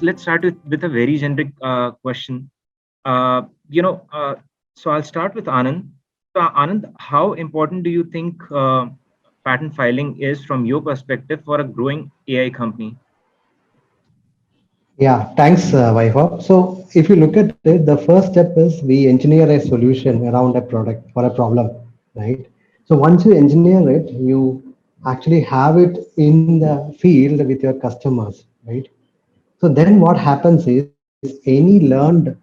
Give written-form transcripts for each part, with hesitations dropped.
let's start with a very generic question. Uh, you know, so I'll start with Anand. So Anand, how important do you think patent filing is from your perspective for a growing AI company? Yeah, thanks, Vaibhav. So if you look at it, the first step is we engineer a solution around a product or a problem, right? So once you engineer it, you actually have it in the field with your customers, right? So then what happens is any learned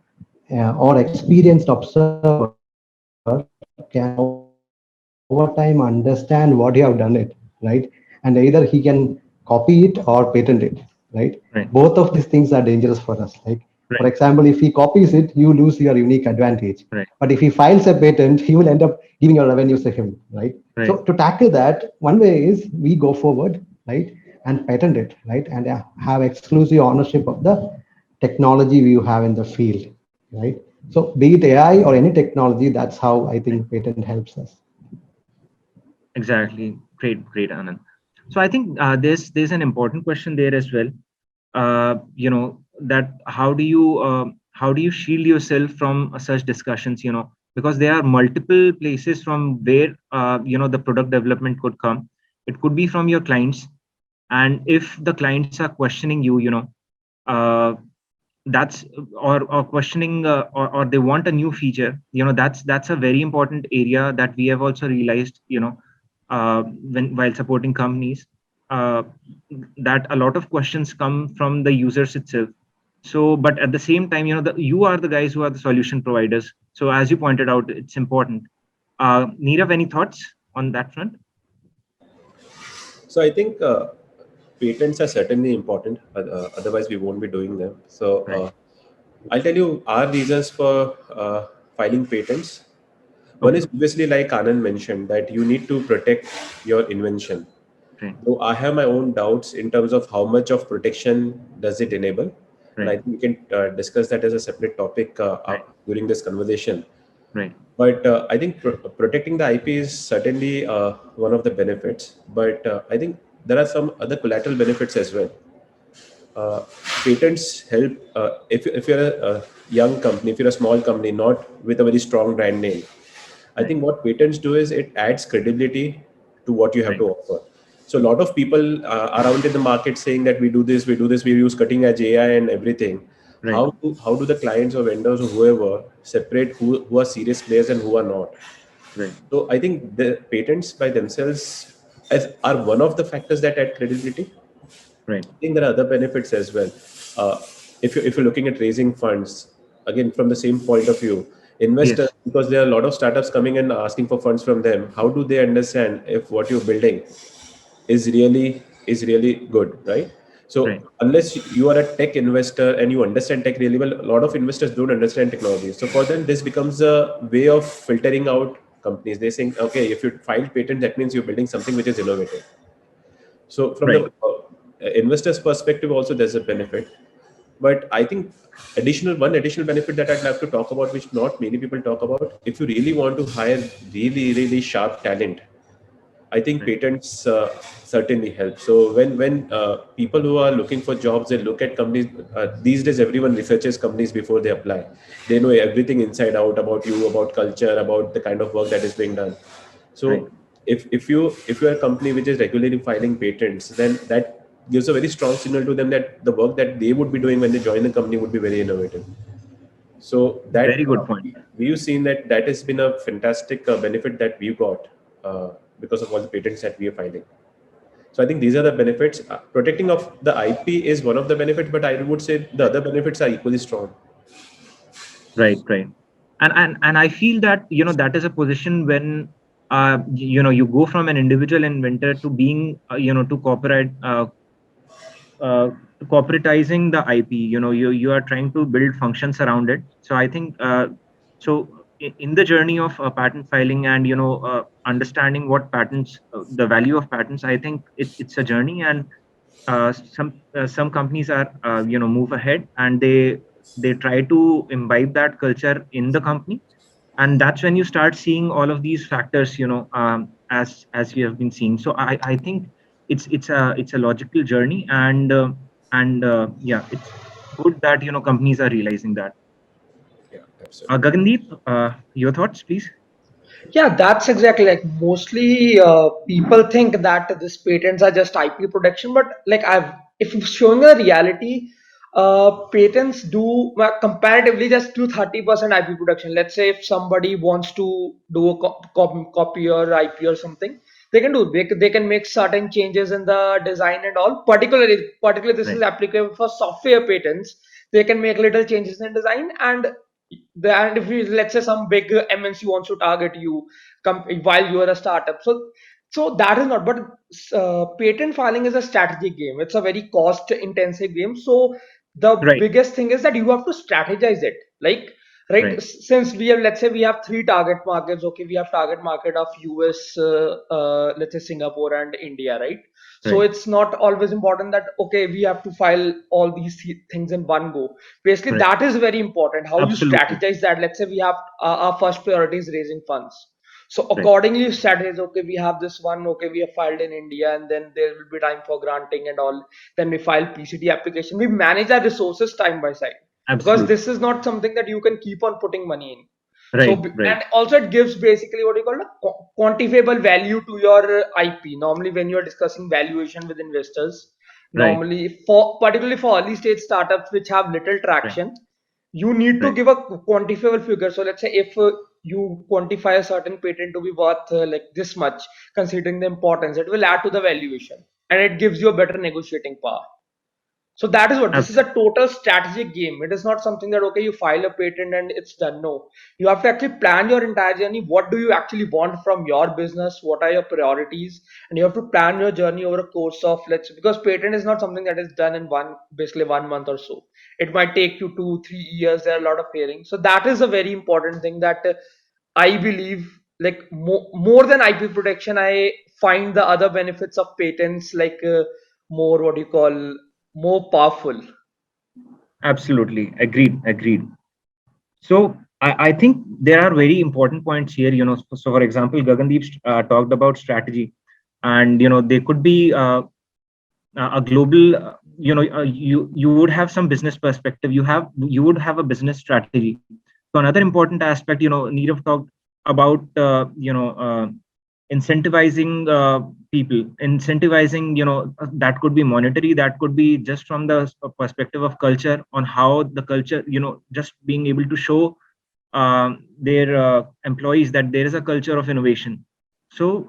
or experienced observer can over time understand what you have done it, right? And either he can copy it or patent it, right? Both of these things are dangerous for us. Right, Like, for example, if he copies it, you right, lose your unique advantage. But if he files a patent, right, he will end up giving your revenues to him, right? So to tackle right, that, one way is we go forward, right, and patent it, right, and have exclusive ownership of the technology you have in the field, right? So be it AI or any technology, that's how I think right. patent helps us. Exactly. Great, great, Anand. So I think there's an important question there as well. That how do you shield yourself from such discussions? Because there are multiple places from where the product development could come. It could be from your clients, and if the clients are questioning you, uh, that's or questioning or they want a new feature, that's a very important area that we have also realized, when while supporting companies, uh, that a lot of questions come from the users itself. So but at the same time, you are the guys who are the solution providers, so as you pointed out, it's important. Nirav, any thoughts on that front? So I think patents are certainly important. Otherwise, we won't be doing them. So Right. I'll tell you our reasons for filing patents. One Okay. is obviously like Anand mentioned that you need to protect your invention. Right. So I have my own doubts in terms of how much of protection does it enable, and I Right. think we can discuss that as a separate topic Right. during this conversation. Right. But I think protecting the IP is certainly one of the benefits. But I think there are some other collateral benefits as well. Uh, Patents help if you're a young company, if you're a small company, not with a very strong brand name. I Right. think what patents do is it adds credibility to what you have Right. to offer. So a lot of people around in the market saying that we do this, we use cutting edge AI and everything. Right. How do the clients or vendors or whoever separate who are serious players and who are not? Right. So I think the patents by themselves are one of the factors that add credibility. Right. I think there are other benefits as well. If you're looking at raising funds, again from the same point of view, investors, Yes. because there are a lot of startups coming and asking for funds from them. How do they understand if what you're building is really good, right? So Right. unless you are a tech investor and you understand tech really well, a lot of investors don't understand technology. So for them, this becomes a way of filtering out companies. They think, okay, if you file patent, that means you're building something which is innovative. So from the Right. investor's perspective, also there's a benefit. But I think additional benefit that I'd love to talk about, which not many people talk about, if you really want to hire really sharp talent, I think Right. patents certainly help. So when people who are looking for jobs, they look at companies. These days, everyone researches companies before they apply. They know everything inside out about you, about culture, about the kind of work that is being done. Right. So if you are a company which is regularly filing patents, then that gives a very strong signal to them that the work that they would be doing when they join the company would be very innovative. So that Very good point. we've seen that has been a fantastic benefit that we've got because of all the patents that we are filing. So I think these are the benefits. Protecting of the IP is one of the benefits, but I would say the other benefits are equally strong. Right. Right. And I feel that, that is a position when, you go from an individual inventor to being, to uh, corporatizing the IP. You are trying to build functions around it. So I think, in the journey of patent filing and, understanding what patents, the value of patents, I think it's a journey. And some companies are, move ahead, and they try to imbibe that culture in the company, and that's when you start seeing all of these factors, as you have been seeing. So I think it's a logical journey. And yeah, good that companies are realizing that. Yeah, absolutely. Gagandeep, your thoughts, please. Yeah, that's exactly like mostly people think that these patents are just IP protection, but like if showing the reality, patents do comparatively just do 30% IP protection. Let's say if somebody wants to do a copy or IP or something, they can do. They can make certain changes in the design and all. Particularly this is Right, applicable for software patents. They can make little changes in design and and if you, let's say some big MNC wants to target you while you are a startup, so that is not. But patent filing is a strategic game. It's a very cost intensive game. So the right, biggest thing is that you have to strategize it. Like right, right, since we have, let's say we have three target markets. Okay, we have target market of US, let's say Singapore and India, right? So right, it's not always important that okay we have to file all these things in one go. Basically right. that is very important, how you Absolutely. strategize that. Let's say we have our first priority is raising funds, so Right, accordingly you strategize. Okay, we have this one. Okay, we have filed in India, and then there will be time for granting and all. Then we file PCT application. We manage our resources time by side, because absolutely. this is not something that you can keep on putting money in. So, Right, right, and also it gives basically what you call a quantifiable value to your IP. Normally, when you are discussing valuation with investors, right, normally for particularly for early stage startups which have little right, traction, you need to right. give a quantifiable figure. So let's say if you quantify a certain patent to be worth like this much, considering the importance, it will add to the valuation and it gives you a better negotiating power. So that is what this is, a Absolutely. total strategic game. It is not something that okay you file a patent and it's done. No, you have to actually plan your entire journey. What do you actually want from your business? What are your priorities? And you have to plan your journey over a course of, let's, because patent is not something that is done in basically 1 month or so. It might take you 2 3 years. There are a lot of hearings. So that is a very important thing that I believe, like more than IP protection, I find the other benefits of patents like more what you call more powerful. Absolutely. Agreed. Agreed. So I think there are very important points here. So for example, Gagandeep talked about strategy, and there could be a global. You would have some business perspective. You would have a business strategy. So another important aspect, Neerav talked about, incentivizing people, incentivizing, that could be monetary, that could be just from the perspective of culture, on how the culture, just being able to show their employees that there is a culture of innovation. So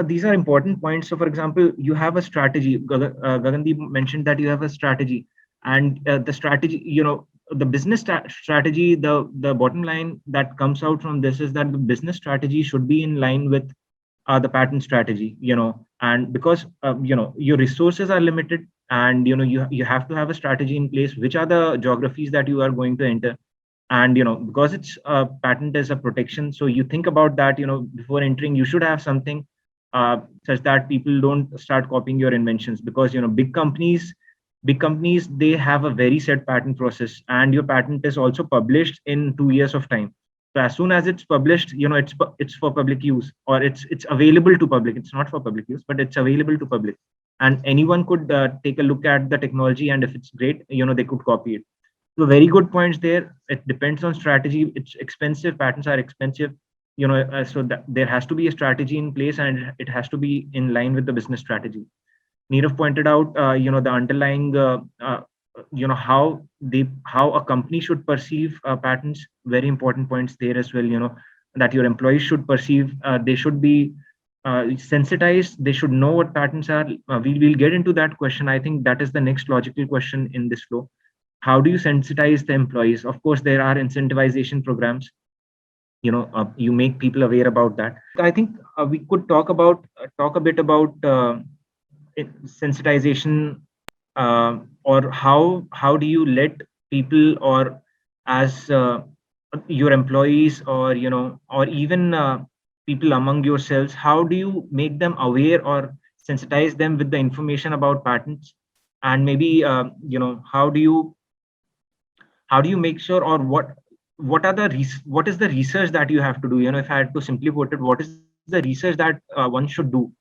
these are important points. So for example, you have a strategy. Gagandeep mentioned that you have a strategy, and the strategy, the business strategy, the bottom line that comes out from this is that the business strategy should be in line with the patent strategy, and because your resources are limited, and you have to have a strategy in place. Which are the geographies that you are going to enter? And because it's a patent is a protection, so you think about that, before entering you should have something such that people don't start copying your inventions, because big companies, they have a very set patent process, and your patent is also published in 2 years of time. So as soon as it's published, it's for public use, or it's available to public. It's not for public use, but it's available to public, and anyone could take a look at the technology, and if it's great, they could copy it. So very good points there. It depends on strategy. It's expensive. Patents are expensive. So that there has to be a strategy in place, and it has to be in line with the business strategy. Neerav pointed out, the underlying, how a company should perceive patents. Very important points there as well. That your employees should perceive. They should be sensitized. They should know what patents are. We'll get into that question. I think that is the next logical question in this flow. How do you sensitize the employees? Of course, there are incentivization programs. You make people aware about that. I think we could talk a bit about sensitization, or how do you let people, or as your employees, or or even people among yourselves, how do you make them aware or sensitize them with the information about patents? And maybe how do you make sure, or what are the what is the research that you have to do? If I had to simply put it, what is the research that one should do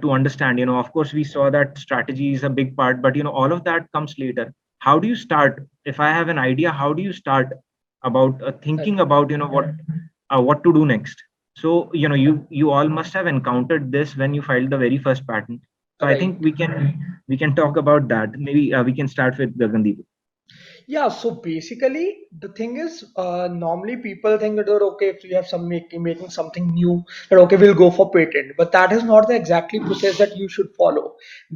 to understand? Of course, we saw that strategy is a big part, but all of that comes later. how do you start? If I have an idea, how do you start about thinking about what to do next? So you all must have encountered this when you filed the very first patent. So I Right. think we can talk about that. Maybe we can start with Gagandeep. Yeah, so basically the thing is, normally people think that okay, if you have some making something new, that okay, we'll go for patent, but that is not the exactly process that you should follow.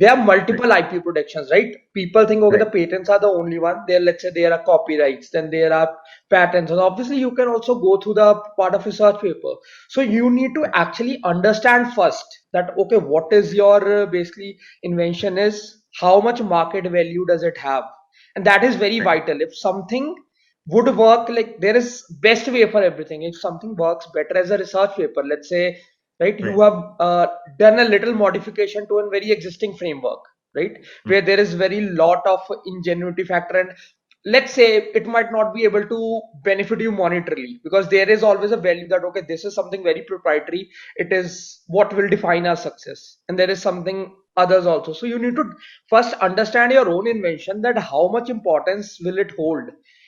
There are Right, multiple IP protections, right? People think okay, the right, patents are the only one. There, let's say there are copyrights, then there are patents, and obviously you can also go through the part of research paper. So you need to right, actually understand first that okay, what is your basically invention is, how much market value does it have, and that is very right, vital. If something would work, like there is best way for everything. If something works better as a research paper, let's say, right, right, you have done a little modification to a very existing framework, right, mm, where there is very lot of ingenuity factor, and let's say it might not be able to benefit you monetarily, because there is always a value that okay, this is something very proprietary, it is what will define our success, and there is something others also. So you need to first understand your own invention, that how much importance will it hold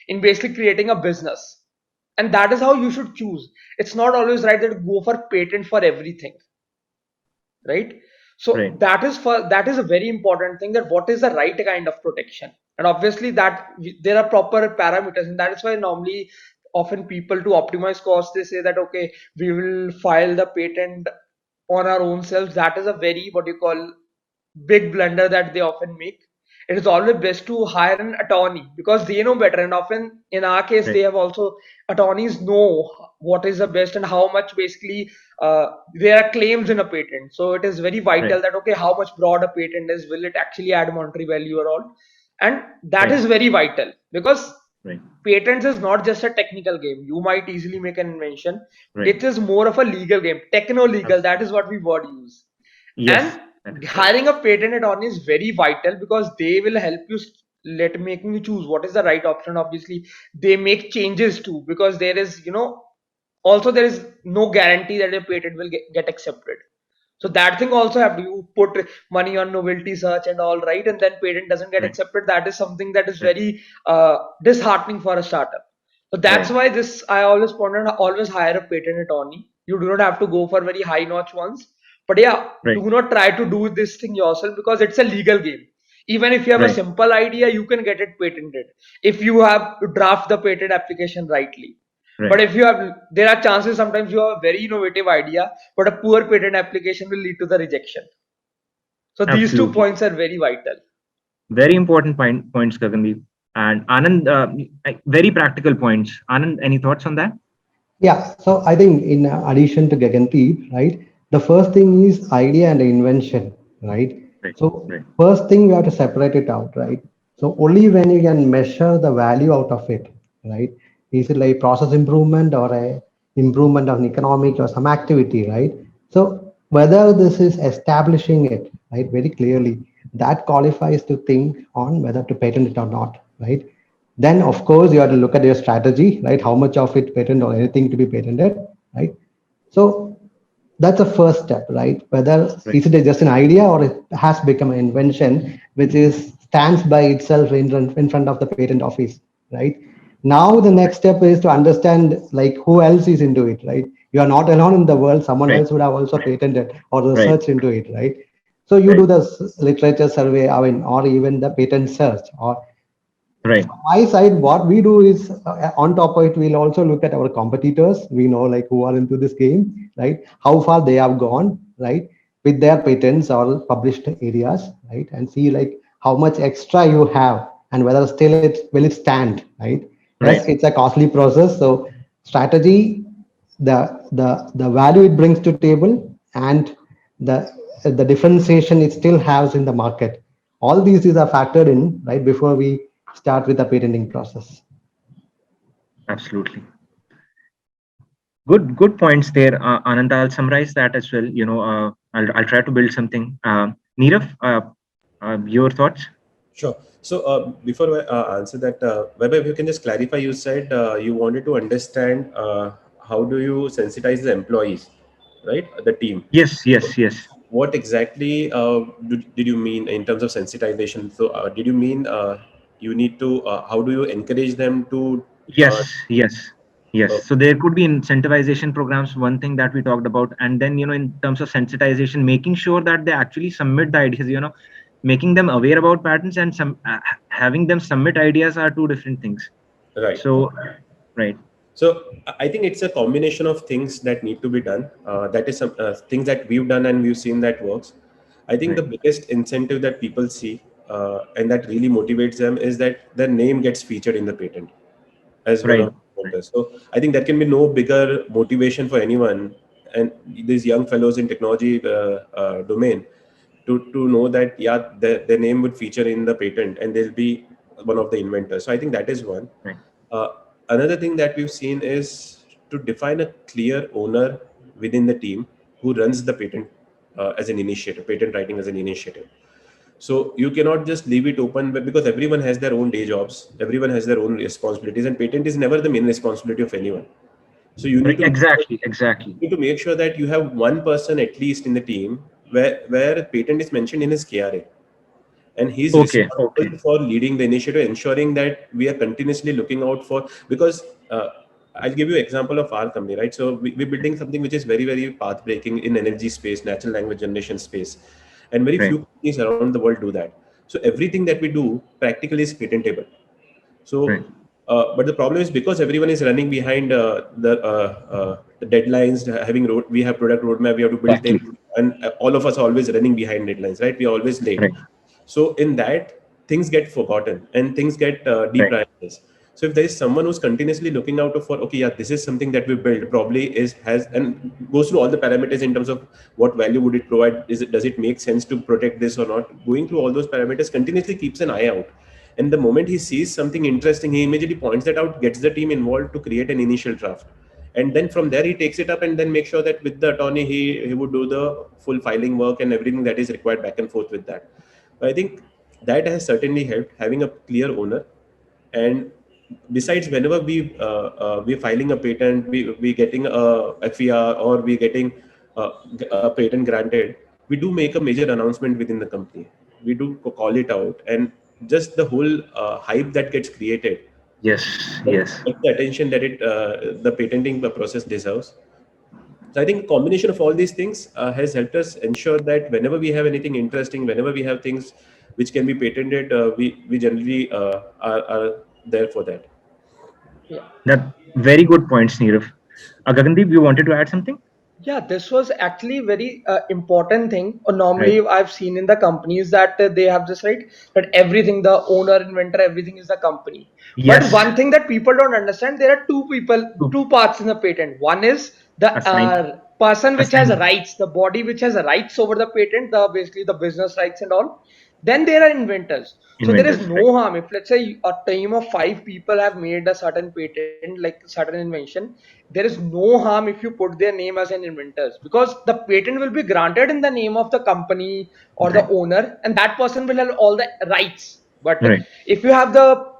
in basically creating a business, and that is how you should choose. It's not always right that you go for patent for everything, right? So right, that is a very important thing, that what is the right kind of protection, and obviously that there are proper parameters, and that is why normally often people, to optimize costs, they say that okay, we will file the patent on our own selves. That is a very, what you call, big blunder that they often make. It is always best to hire an attorney, because they know better, and often in our case they right, have also, attorneys know what is the best and how much basically there are claims in a patent. So it is very right, vital that okay, how much broad a patent is, will it actually add monetary value or all, and that right, is very vital, because right, patents is not just a technical game. You might easily make an invention. right. It is more of a legal game, techno legal, that is Absolutely. what we word use. Yes, And that is correct. hiring a patent attorney is very vital, because they will help you let making you choose what is the right option. Obviously they make changes too, because there is, also there is no guarantee that a patent will get accepted. So that thing also have to, you put money on novelty search and all, right, and then patent doesn't get Right, accepted. That is something that is right, very disheartening for a startup. So that's right, why this, I always point out, always hire a patent attorney. You do not have to go for very high notch ones, but yeah, right, do not try to do this thing yourself, because it's a legal game. Even if you have a right, simple idea, you can get it patented if you have to draft the patent application rightly. But right. if you have, there are chances sometimes you have a very innovative idea, but a poor patent application will lead to the rejection. So these two Absolutely. points are very vital. Very important points, Gagandeep. And Anand, very practical points. Anand, any thoughts on that? Yeah, so I think in addition to Gagandeep, right, the first thing is idea and invention, right? Right, So right, first thing we have to separate it out, right? So only when you can measure the value out of it, right? Is it like process improvement or a improvement of an economic or some activity, right? So whether this is establishing it, right, very clearly, that qualifies to think on whether to patent it or not, right? Then of course you have to look at your strategy, right? How much of it patent or anything to be patented, right? So that's the first step, right? Whether right, is it just an idea or it has become an invention which is stands by itself in front of the patent office, right? Now the right, next step is to understand like who else is into it, right? You are not alone in the world. Someone right, else would have also patented or right, research into it, right? So you right, do the literature survey, I mean, or even the patent search, or right, my side, what we do is on top of it, we'll also look at our competitors. We know like who are into this game, right? How far they have gone, right? With their patents or published areas, right? And see like how much extra you have and whether still it will it stand, right? Yes, right, it's a costly process. So strategy, the value it brings to table, and the differentiation it still has in the market. All these are factored in right before we start with the patenting process. absolutely. Good points there, Anand. I'll summarize that as well. I'll try to build something. Neerav, your thoughts? Sure. So before I answer that, Weber, if you can just clarify, you said you wanted to understand how do you sensitize the employees, right? The team. Yes, yes, yes. What exactly did you mean in terms of sensitization? So did you mean You need to how do you encourage them to Yes, yes, uh, yes. So there could be incentivization programs, one thing that we talked about. And then, in terms of sensitization, making sure that they actually submit the ideas, making them aware about patents and having them submit ideas are two different things. right? So, right, So I think it's a combination of things that need to be done. That is some things that we've done and we've seen that works. I think the right, biggest incentive that people see and that really motivates them is that their name gets featured in the patent as one right, of the inventors. So I think there can be no bigger motivation for anyone and these young fellows in technology domain to know that their name would feature in the patent and they'll be one of the inventors. So I think that is one. right, Uh, Another thing that we've seen is to define a clear owner within the team who runs the patent as an initiative, patent writing as an initiative. So you cannot just leave it open because everyone has their own day jobs, everyone has their own responsibilities, and patent is never the main responsibility of anyone. So you right. need to Exactly, exactly. make sure that you have one person at least in the team where patent is mentioned in his KRA, and he's Okay, okay. responsible for leading the initiative, ensuring that we are continuously looking out for because. I'll give you an example of our company, right? So we're building something which is very, very path breaking in energy space, natural language generation space, and very Right, few companies around the world do that. So everything that we do practically is patentable. right. So, but the problem is because everyone is running behind the deadlines, we have product roadmap, we have to build things, Exactly. and all of us are always running behind deadlines, right? We are always late. Right, So in that, things get forgotten and things get right, deprioritized. So if there is someone who's continuously looking out for, okay, yeah, this is something that we built, probably is has and goes through all the parameters in terms of what value would it provide, does it make sense to protect this or not? Going through all those parameters, continuously keeps an eye out. And the moment he sees something interesting, he immediately points that out, gets the team involved to create an initial draft. And then from there, he takes it up and then make sure that with the attorney, he would do the full filing work and everything that is required back and forth with that. I think that has certainly helped having a clear owner. And besides, whenever we're filing a patent, we getting a FER or we getting a patent granted, we do make a major announcement within the company. We do call it out, and just the whole hype that gets created yes, gets yes. the attention that the patenting process deserves. So I think a combination of all these things has helped us ensure that whenever we have anything interesting, whenever we have things which can be patented, we generally are there for that. Yeah. That very good points, Neerav. Gagandeep, you wanted to add something? Yeah, this was actually very important thing. Right. Normally, I've seen in the companies that they have this right that everything, the owner, inventor, everything is the company. But Yes. one thing that people don't understand, there are two people, To two parts in the patent. One is the assign, person which has assign rights, the body which has rights over the patent, the basically the business rights and all. Then there are inventors. So there is inventors. Right. no harm if let's say a team of five people have made a certain patent, like certain invention. There is no harm if you put their name as an inventors because the patent will be granted in the name of the company or the Right. owner, and that person will have all the rights. But Right. if you have the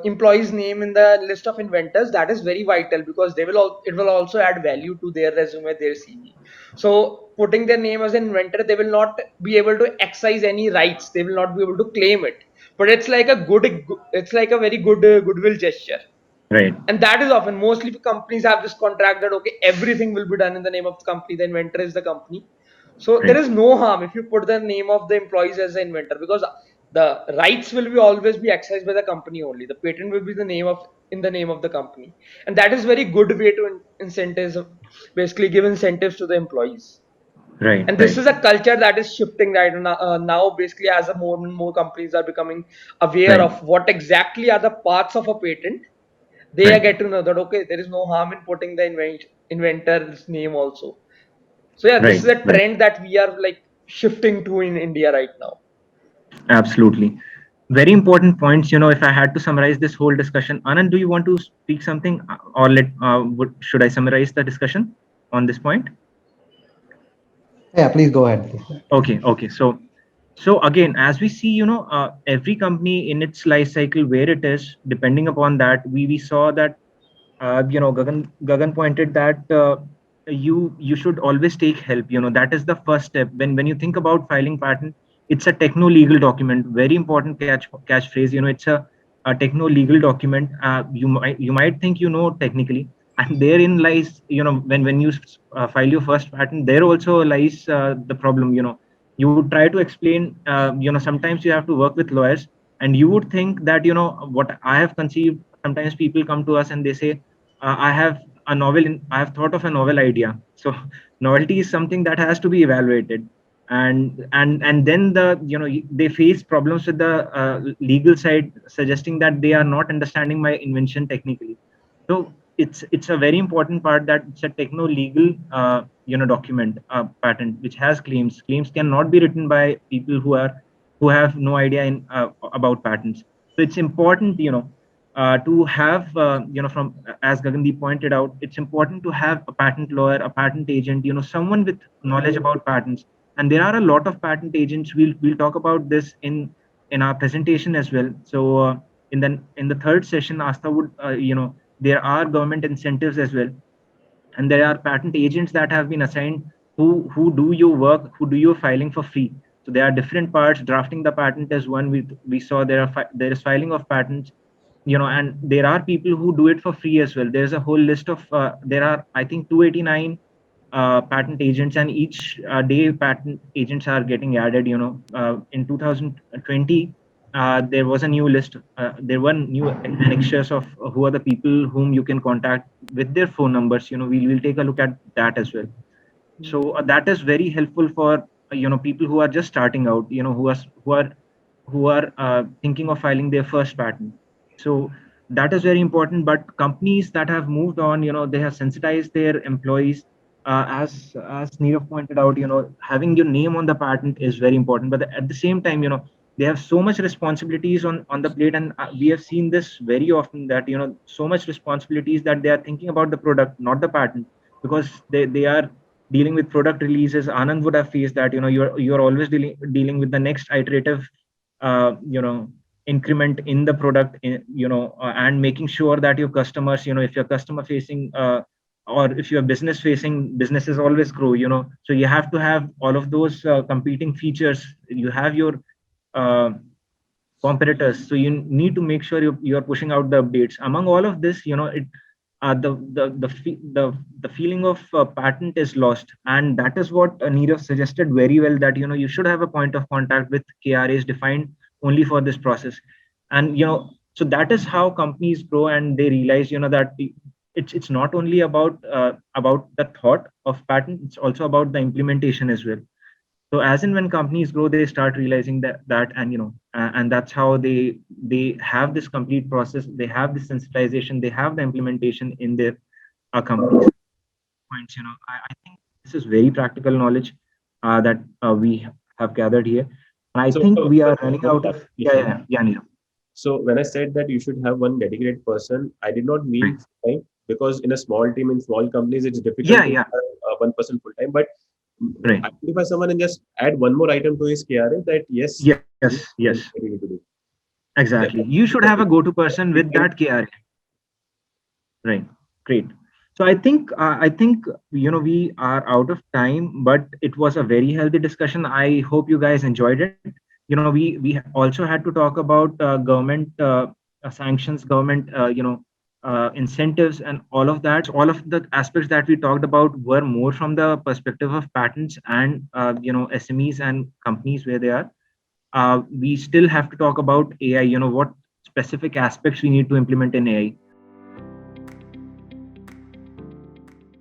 employee's name in the list of inventors, that is very vital because it will also add value to their resume, their CV. So putting their name as an inventor, they will not be able to exercise any rights, they will not be able to claim it, but it's like a it's like a very good goodwill gesture. Right. And that is often mostly companies have this contract that okay, everything will be done in the name of the company, the inventor is the company. So there Right. is no harm if you put the name of the employees as the inventor because the rights will be always be exercised by the company only, the patent will be the name of in the name of the company. And that is very good way to incentives, basically give incentives to the employees. Right. And this Right. is a culture that is shifting right now, basically as a more and more companies are becoming aware Right. of what exactly are the parts of a patent. They Right. get to know that okay, there is no harm in putting the inventor's name also. So yeah, this Right. is a Right. trend that we are like shifting to in India right now. Absolutely. Very important points. If I had to summarize this whole discussion, Anand, do you want to speak something, or should I summarize the discussion on this point? Yeah, please go ahead. Please. Okay. Okay. So again, as we see, every company in its life cycle where it is, depending upon that, we saw that Gagan pointed that you should always take help. That is the first step. When you think about filing patent, it's a techno legal document. Very important catchphrase. It's a a techno legal document, you might think you know technically, and therein lies, when you file your first patent, there also lies the problem. You would try to explain, sometimes you have to work with lawyers, and you would think that what I have conceived. Sometimes people come to us and they say, I have thought of a novel idea. So novelty is something that has to be evaluated, and then they face problems with the legal side, suggesting that they are not understanding my invention technically. So it's a very important part that it's a techno legal document, patent which has claims cannot be written by people who have no idea about patents. So it's important, to have, from, as Gagandeep pointed out, it's important to have a patent lawyer, a patent agent, someone with knowledge about patents. And there are a lot of patent agents. We'll talk about this in our presentation as well. So in the third session, Asta would, there are government incentives as well, and there are patent agents that have been assigned, who do your work, who do your filing for free. So there are different parts. Drafting the patent is one. We saw there is filing of patents, and there are people who do it for free as well. There's a whole list of, there are, I think, 289 patent agents, and each day patent agents are getting added. In 2020, there was a new list. There were new annexures of who are the people whom you can contact with their phone numbers. We'll take a look at that as well. So that is very helpful for people who are just starting out, who are thinking of filing their first patent. So that is very important. But companies that have moved on, they have sensitized their employees. As Neerav pointed out, having your name on the patent is very important. But at the same time, they have so much responsibilities on the plate, and we have seen this very often, that so much responsibilities that they are thinking about the product, not the patent, because they are dealing with product releases. Anand would have faced that. You're always dealing with the next iterative increment in the product, and making sure that your customers, if you're customer facing, or if you're business facing, businesses always grow. So you have to have all of those competing features. You have your uh, competitors, so you need to make sure you're pushing out the updates. Among all of this, it the feeling of patent is lost, and that is what Neerav suggested very well, that you should have a point of contact with KRAs defined only for this process. And so that is how companies grow, and they realize that it's not only about the thought of patent, it's also about the implementation as well. So as and when companies grow, they start realizing that, and and that's how they have this complete process. They have this sensitization, they have the implementation in their companies. Points, I think this is very practical knowledge that we have gathered here. And I So, think we are running one out of, clarification. yeah, Neerav. So when I said that you should have one dedicated person, I did not Right. mean full time, because in a small team, in small companies, it's difficult Yeah, to yeah, have one person full time. But right. identify someone and just add one more item to his KRA, that yes, Yes, this is yes, what you need to do. exactly. You should have a go-to person with that KRA. Right. Great. So I think we are out of time, but it was a very healthy discussion. I hope you guys enjoyed it. We also had to talk about government sanctions, government incentives, and all of that. All of the aspects that we talked about were more from the perspective of patents and SMEs and companies where they are. We still have to talk about AI. What specific aspects we need to implement in AI.